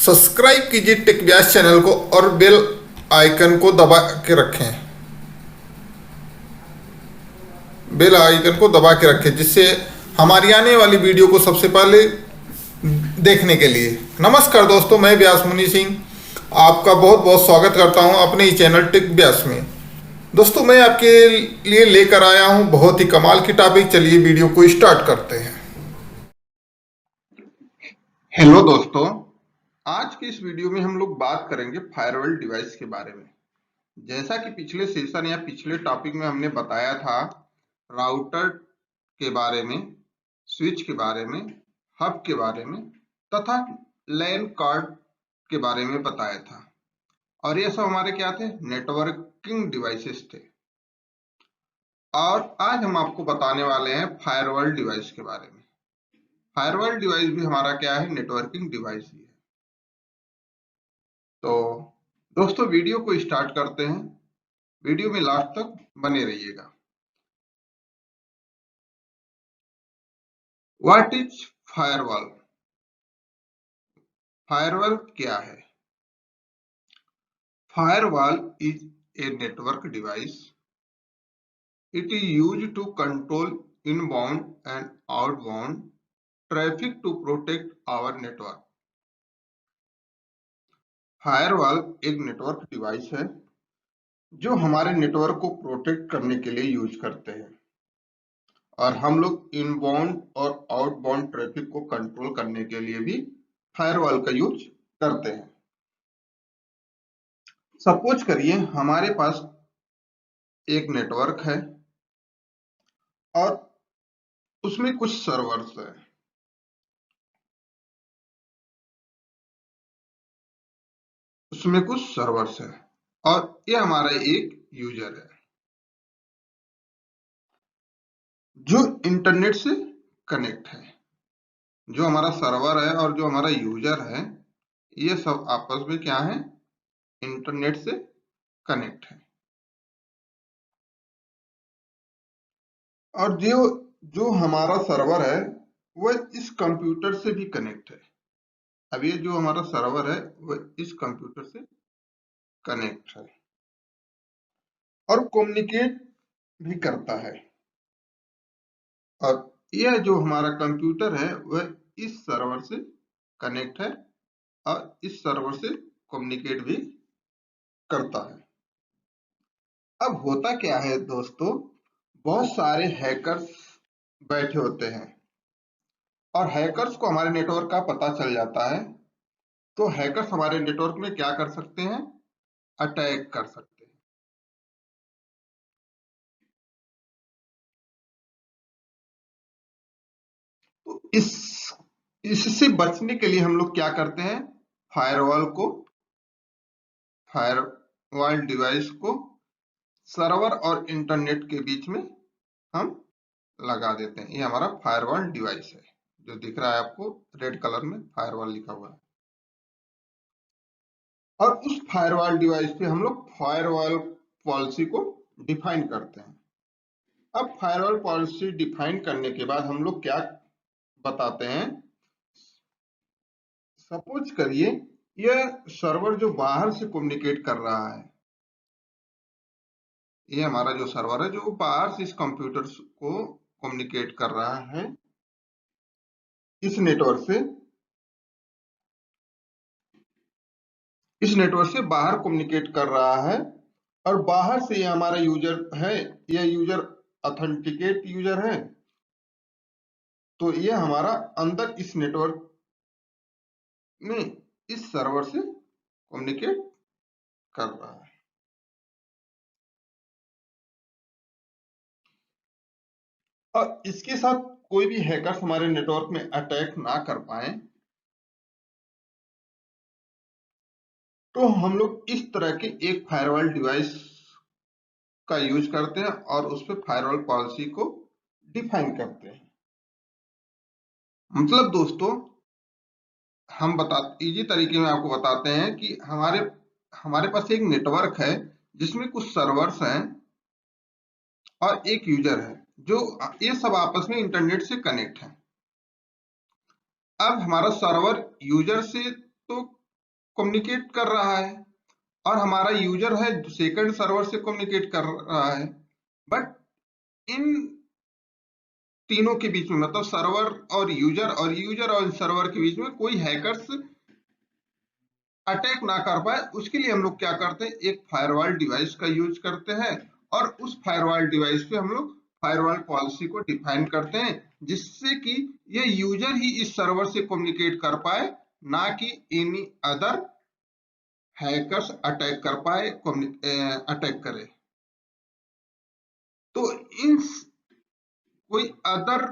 Subscribe कीजिए take व्यास channel को और बेल आइकन को दबा के रखें। बेल आइकन को दबा के रखें जिससे हमारी आने वाली वीडियो को सबसे पहले देखने के लिए। नमस्कार दोस्तों, मैं व्यास मुनि सिंह आपका बहुत बहुत स्वागत करता हूं अपने ही चैनल टेक व्यास में। दोस्तों, मैं आपके लिए लेकर आया हूं बहुत ही कमाल की टॉपिक। चलिए वीडियो को स्टार्ट करते हैं। हेलो दोस्तों, आज की इस वीडियो में हम लोग बात करेंगे फायरवॉल डिवाइस के बारे में। जैसा कि पिछले सेशन या पिछले टॉपिक में हमने बताया था, राउटर के बारे में, स्विच के बारे में, हब के बारे में तथा लैन कार्ड के बारे में बताया था। और ये सब हमारे क्या थे? नेटवर्किंग डिवाइसेस थे। और आज हम आपको बताने वाले हैं फायरवॉल डिवाइस के बारे में। फायरवॉल डिवाइस भी हमारा क्या है? नेटवर्किंग डिवाइस ही है। तो दोस्तों, वीडियो को स्टार्ट करते हैं। वीडियो में लास्ट तक बने रहिएगा। What is firewall? फायरवॉल क्या है? Firewall is a network device. It is used to control inbound and outbound traffic to protect our network. Firewall एक नेटवर्क डिवाइस है जो हमारे नेटवर्क को प्रोटेक्ट करने के लिए यूज करते हैं, और हम लोग इनबाउंड और आउटबाउंड ट्रैफिक को कंट्रोल करने के लिए भी फायरवॉल का यूज करते हैं। सपोज करिए हमारे पास एक नेटवर्क है और उसमें कुछ सर्वर्स है। और ये हमारा एक यूजर है जो इंटरनेट से कनेक्ट है। जो हमारा सर्वर है और जो हमारा यूजर है, ये सब आपस में क्या है? इंटरनेट से कनेक्ट है। और जो हमारा सर्वर है वह इस कंप्यूटर से भी कनेक्ट है। अब ये जो हमारा सर्वर है वह इस कंप्यूटर से कनेक्ट है और कम्युनिकेट भी करता है। और यह जो हमारा कंप्यूटर है वह इस सर्वर से कनेक्ट है और इस सर्वर से कम्युनिकेट भी करता है। अब होता क्या है दोस्तों, बहुत सारे हैकर्स बैठे होते हैं और हैकर्स को हमारे नेटवर्क का पता चल जाता है। तो हैकर्स हमारे नेटवर्क में क्या कर सकते हैं? अटैक कर सकते हैं। तो इससे बचने के लिए हम लोग क्या करते हैं? फायरवॉल डिवाइस को सर्वर और इंटरनेट के बीच में हम लगा देते हैं। ये हमारा फायरवॉल डिवाइस है, जो दिख रहा है आपको रेड कलर में फायरवॉल लिखा हुआ है। और उस फायरवॉल डिवाइस पे हम लोग फायरवॉल पॉलिसी को डिफाइन करते हैं। अब फायरवॉल पॉलिसी डिफाइन करने के बाद हम लोग क्या बताते हैं? सपोज करिए यह सर्वर जो बाहर से कम्युनिकेट कर रहा है, ये हमारा जो सर्वर है जो बाहर से इस कंप्यूटर को कम्युनिकेट कर रहा है इस नेटवर्क से बाहर कम्युनिकेट कर रहा है। और बाहर से ये हमारा यूजर है, यह यूजर ऑथेंटिकेट यूजर है। तो ये हमारा अंदर इस नेटवर्क में इस सर्वर से कम्युनिकेट कर रहा है। और इसके साथ कोई भी हैकर्स हमारे नेटवर्क में अटैक ना कर पाए, तो हम लोग इस तरह के एक फायरवॉल डिवाइस का यूज करते हैं और उस पर फायरवॉल पॉलिसी को डिफाइन करते हैं। मतलब दोस्तों, हम इजी तरीके में आपको बताते हैं कि हमारे पास एक नेटवर्क है जिसमें कुछ सर्वर्स हैं और एक यूजर है, जो ये सब आपस में इंटरनेट से कनेक्ट है। अब हमारा सर्वर यूजर से तो कम्युनिकेट कर रहा है और हमारा यूजर है सेकंड सर्वर से कम्युनिकेट कर रहा है। बट इन तीनों के बीच में मतलब सर्वर और यूजर और सर्वर के बीच में कोई हैकर्स अटैक ना कर पाए, उसके लिए हम लोग क्या करते हैं, एक फायरवॉल डिवाइस का यूज करते हैं और उस फायरवॉल डिवाइस पे हम लोग फायरवॉल पॉलिसी को डिफाइन करते हैं, जिससे कि ये यूजर ही इस सर्वर से कम्युनिकेट कर पाए, ना कि एनी अदर हैकर्स अटैक कर पाए, अटैक करे। तो इन कोई अदर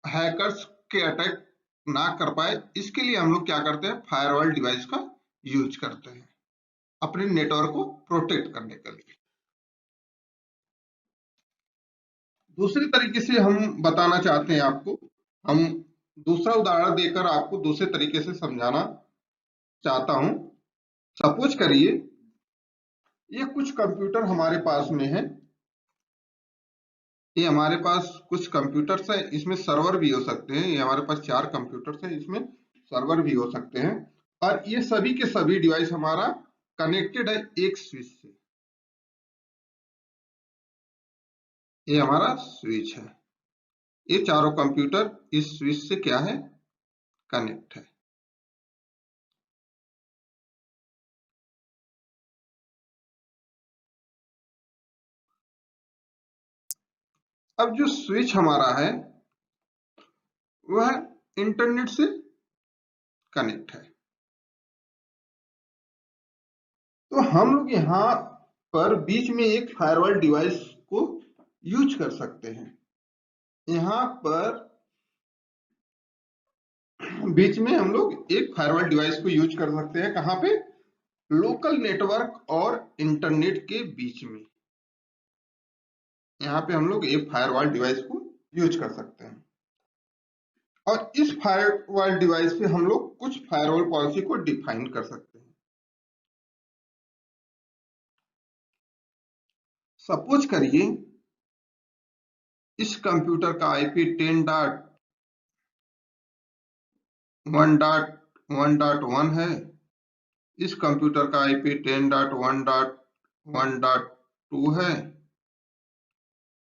हैकर्स के अटैक ना कर पाए, इसके लिए हम लोग क्या करते हैं, फायरवॉल डिवाइस का यूज करते हैं अपने नेटवर्क को प्रोटेक्ट करने के लिए। दूसरे तरीके से हम बताना चाहते हैं आपको, हम दूसरा उदाहरण देकर आपको दूसरे तरीके से समझाना चाहता हूं। सपोज करिए ये कुछ कंप्यूटर हमारे पास में है, ये हमारे पास कुछ कंप्यूटर्स है, इसमें सर्वर भी हो सकते हैं। ये हमारे पास 4 कंप्यूटर्स है, इसमें सर्वर भी हो सकते हैं और ये सभी के सभी डिवाइस हमारा कनेक्टेड है एक स्विच से। ये हमारा स्विच है, ये चारों कंप्यूटर इस स्विच से क्या है, कनेक्ट है। अब जो स्विच हमारा है वह इंटरनेट से कनेक्ट है। तो हम लोग यहाँ पर बीच में एक फायरवॉल डिवाइस को यूज कर सकते हैं। यहाँ पर बीच में हम लोग एक फायरवॉल डिवाइस को यूज कर सकते हैं, कहाँ पे, लोकल नेटवर्क और इंटरनेट के बीच में। यहाँ पे हम लोग एक फायरवॉल डिवाइस को यूज कर सकते हैं और इस फायरवॉल डिवाइस पे हम लोग कुछ फायरवॉल पॉलिसी को डिफाइन कर सकते हैं। सपोज करिए इस कंप्यूटर का आईपी 10.1.1.1 है, इस कंप्यूटर का आईपी 10.1.1.2 है,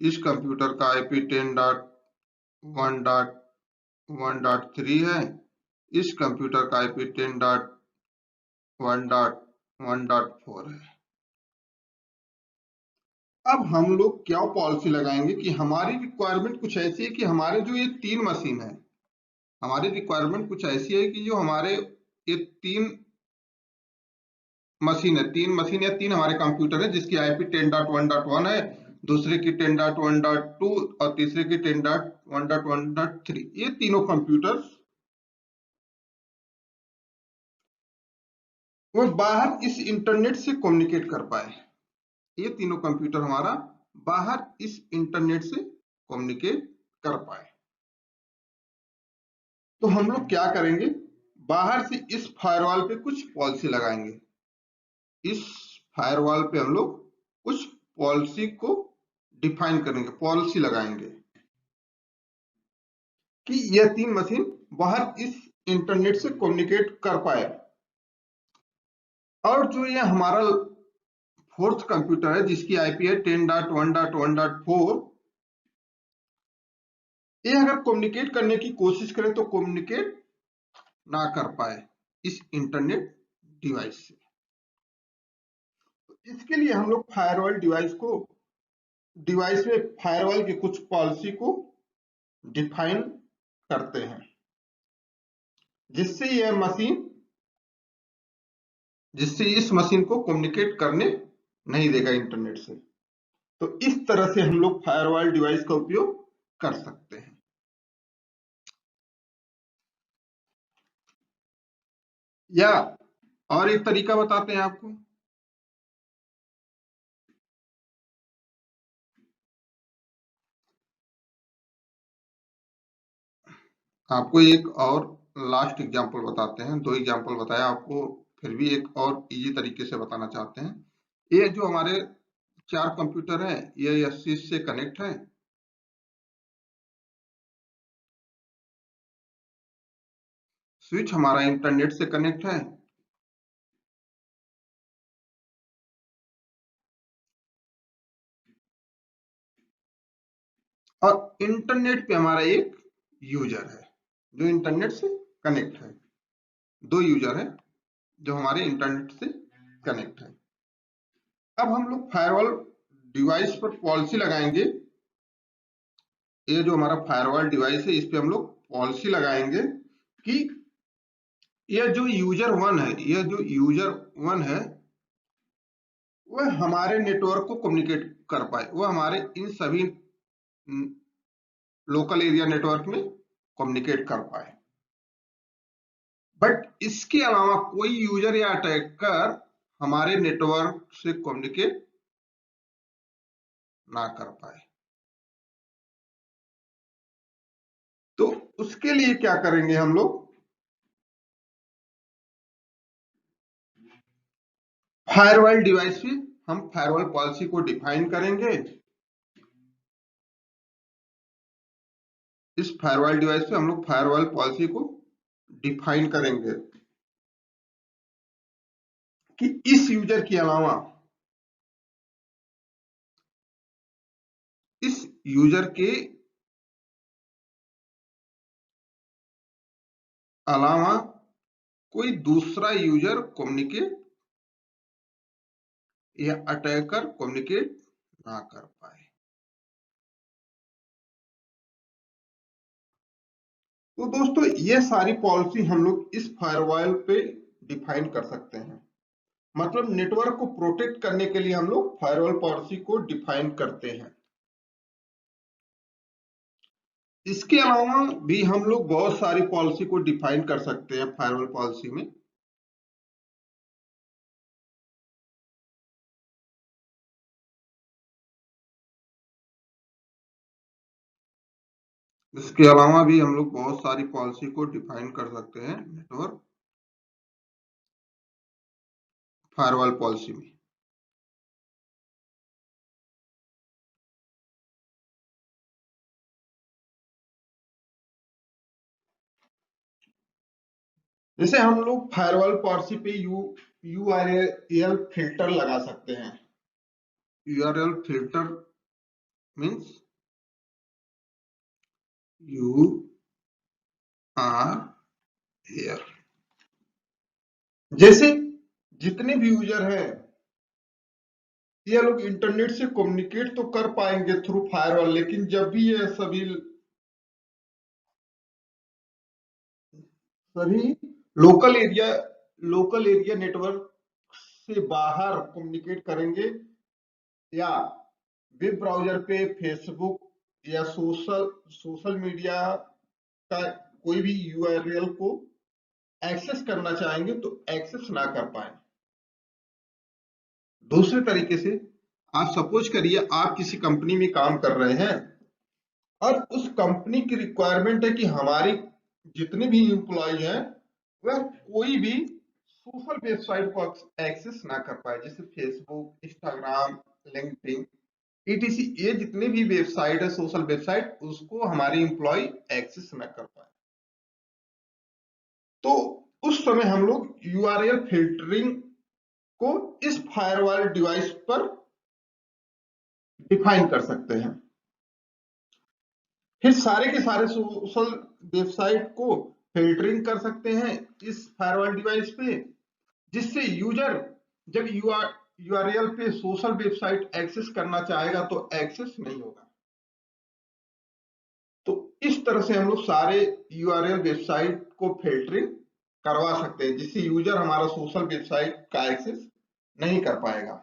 इस कंप्यूटर का आईपी 10.1.1.3 है, इस कंप्यूटर का आईपी 10.1.1.4 है। अब हम लोग क्या पॉलिसी लगाएंगे कि हमारी रिक्वायरमेंट कुछ ऐसी है कि हमारे जो ये 3 मशीन है, हमारी रिक्वायरमेंट कुछ ऐसी है कि जो हमारे ये 3 मशीन है, 3 मशीन या 3 हमारे कंप्यूटर है, जिसकी आईपी 10.1.1 है, दूसरे की 10.1.2 और तीसरे की 10.1.1.3। ये तीनों कंप्यूटर वो बाहर इस इंटरनेट से कम्युनिकेट कर पाए। ये तीनों कंप्यूटर हमारा बाहर इस इंटरनेट से कम्युनिकेट कर पाए। तो हम लोग क्या करेंगे, बाहर से इस फायरवॉल पे कुछ पॉलिसी लगाएंगे, इस फायरवॉल पे हम लोग कुछ पॉलिसी को डिफाइन करेंगे, पॉलिसी लगाएंगे कि यह 3 मशीन बाहर इस इंटरनेट से कम्युनिकेट कर पाए। और जो ये हमारा 4th कंप्यूटर है जिसकी आईपी है 10.1.1.4, ये अगर कम्युनिकेट करने की कोशिश करें तो कम्युनिकेट ना कर पाए इस इंटरनेट डिवाइस से। इसके लिए हम लोग फायरवॉल डिवाइस में फायरवॉल की कुछ पॉलिसी को डिफाइन करते हैं, जिससे इस मशीन को कम्युनिकेट करने नहीं देगा इंटरनेट से। तो इस तरह से हम लोग फायरवॉल डिवाइस का उपयोग कर सकते हैं। या और एक तरीका बताते हैं आपको, आपको एक और लास्ट एग्जांपल बताते हैं। 2 एग्जांपल बताया आपको, फिर भी एक और इजी तरीके से बताना चाहते हैं। ये जो हमारे 4 कंप्यूटर है, ये इस स्विच से कनेक्ट है। स्विच हमारा इंटरनेट से कनेक्ट है और इंटरनेट पे हमारा एक यूजर है जो इंटरनेट से कनेक्ट है। दो यूजर है जो हमारे इंटरनेट से कनेक्ट है। अब हम लोग फायरवॉल डिवाइस पर पॉलिसी लगाएंगे। ये जो हमारा फायरवॉल डिवाइस है इस पे हम लोग पॉलिसी लगाएंगे कि यह जो यूजर वन है वह हमारे नेटवर्क को कम्युनिकेट कर पाए, वह हमारे इन सभी लोकल एरिया नेटवर्क में कम्युनिकेट कर पाए। बट इसके अलावा कोई यूजर या अटैकर हमारे नेटवर्क से कम्युनिकेट ना कर पाए। तो उसके लिए क्या करेंगे हम लोग, फायरवॉल डिवाइस में हम फायरवॉल पॉलिसी को डिफाइन करेंगे। इस फायरवॉल डिवाइस पे हम लोग फायरवॉल पॉलिसी को डिफाइन करेंगे कि इस यूजर के अलावा, इस यूजर के अलावा कोई दूसरा यूजर कम्युनिकेट या अटैकर कम्युनिकेट ना कर पाए। तो दोस्तों ये सारी पॉलिसी हम लोग इस फायरवॉल पे डिफाइन कर सकते हैं। मतलब नेटवर्क को प्रोटेक्ट करने के लिए हम लोग फायरवॉल पॉलिसी को डिफाइन करते हैं। इसके अलावा भी हम लोग बहुत सारी पॉलिसी को डिफाइन कर सकते हैं फायरवॉल पॉलिसी में। इसके अलावा भी हम लोग बहुत सारी पॉलिसी को डिफाइन कर सकते हैं नेटवर्क फायरवॉल पॉलिसी में। जैसे हम लोग फायरवॉल पॉलिसी पे यूआरएल फिल्टर लगा सकते हैं। URL filter means you R L, जैसे जितने भी यूजर हैं ये लोग इंटरनेट से कम्युनिकेट तो कर पाएंगे थ्रू फायरवॉल, लेकिन जब भी ये सभी लोकल एरिया नेटवर्क से बाहर कम्युनिकेट करेंगे या वेब ब्राउजर पे फेसबुक या सोशल मीडिया का कोई भी यूआरएल को एक्सेस करना चाहेंगे तो एक्सेस ना कर पाए। दूसरे तरीके से आप सपोज करिए आप किसी कंपनी में काम कर रहे हैं और उस कंपनी की रिक्वायरमेंट है कि हमारी जितने भी एम्प्लॉय हैं वह कोई भी सोशल वेबसाइट को एक्सेस ना कर पाए, जैसे फेसबुक, इंस्टाग्राम, लिंक्डइन etc। ये जितने भी वेबसाइट है सोशल वेबसाइट उसको हमारे एम्प्लॉय एक्सेस ना कर पाए। तो उस समय हम लोग यूआरएल फिल्टरिंग को इस फायरवॉल डिवाइस पर डिफाइन कर सकते हैं। फिर सारे के सारे सोशल वेबसाइट को फिल्टरिंग कर सकते हैं इस फायरवॉल डिवाइस पे, जिससे यूजर जब यूआरएल पे सोशल वेबसाइट एक्सेस करना चाहेगा तो एक्सेस नहीं होगा। तो इस तरह से हम लोग सारे यूआरएल वेबसाइट को फिल्टरिंग करवा सकते हैं जिससे यूजर हमारा सोशल वेबसाइट का एक्सेस नहीं कर पाएगा।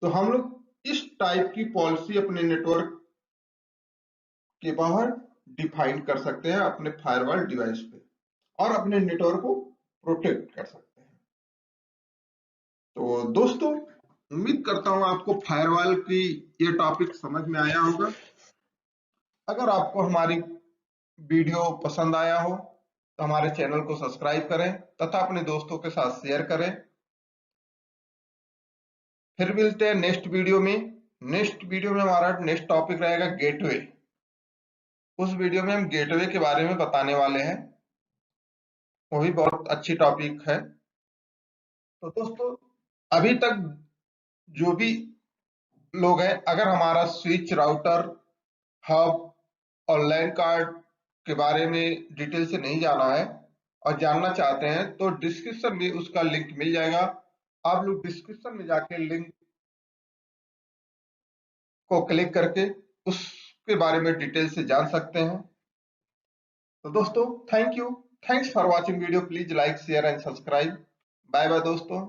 तो हम लोग इस टाइप की पॉलिसी अपने नेटवर्क के बाहर डिफाइन कर सकते हैं अपने फायरवॉल डिवाइस पे और अपने नेटवर्क को प्रोटेक्ट कर सकते हैं। तो दोस्तों उम्मीद करता हूं आपको फायरवॉल की ये टॉपिक समझ में आया होगा। अगर आपको हमारी वीडियो पसंद आया हो तो हमारे चैनल को सब्सक्राइब करें तथा अपने दोस्तों के साथ शेयर करें। फिर मिलते हैं नेक्स्ट वीडियो में। नेक्स्ट वीडियो में हमारा नेक्स्ट टॉपिक रहेगा गेटवे। उस वीडियो में हम गेटवे के बारे में बताने वाले हैं, वो भी बहुत अच्छी टॉपिक है। तो दोस्तों अभी तक जो भी लोग हैं, अगर हमारा switch router hub online card के बारे में डिटेल से नहीं जाना है और जानना चाहते हैं तो डिस्क्रिप्शन में उसका लिंक मिल जाएगा। आप लोग डिस्क्रिप्शन में जाके लिंक को क्लिक करके उसके बारे में डिटेल से जान सकते हैं। तो दोस्तों thank you, thanks for watching video, please like share and subscribe. Bye bye दोस्तों।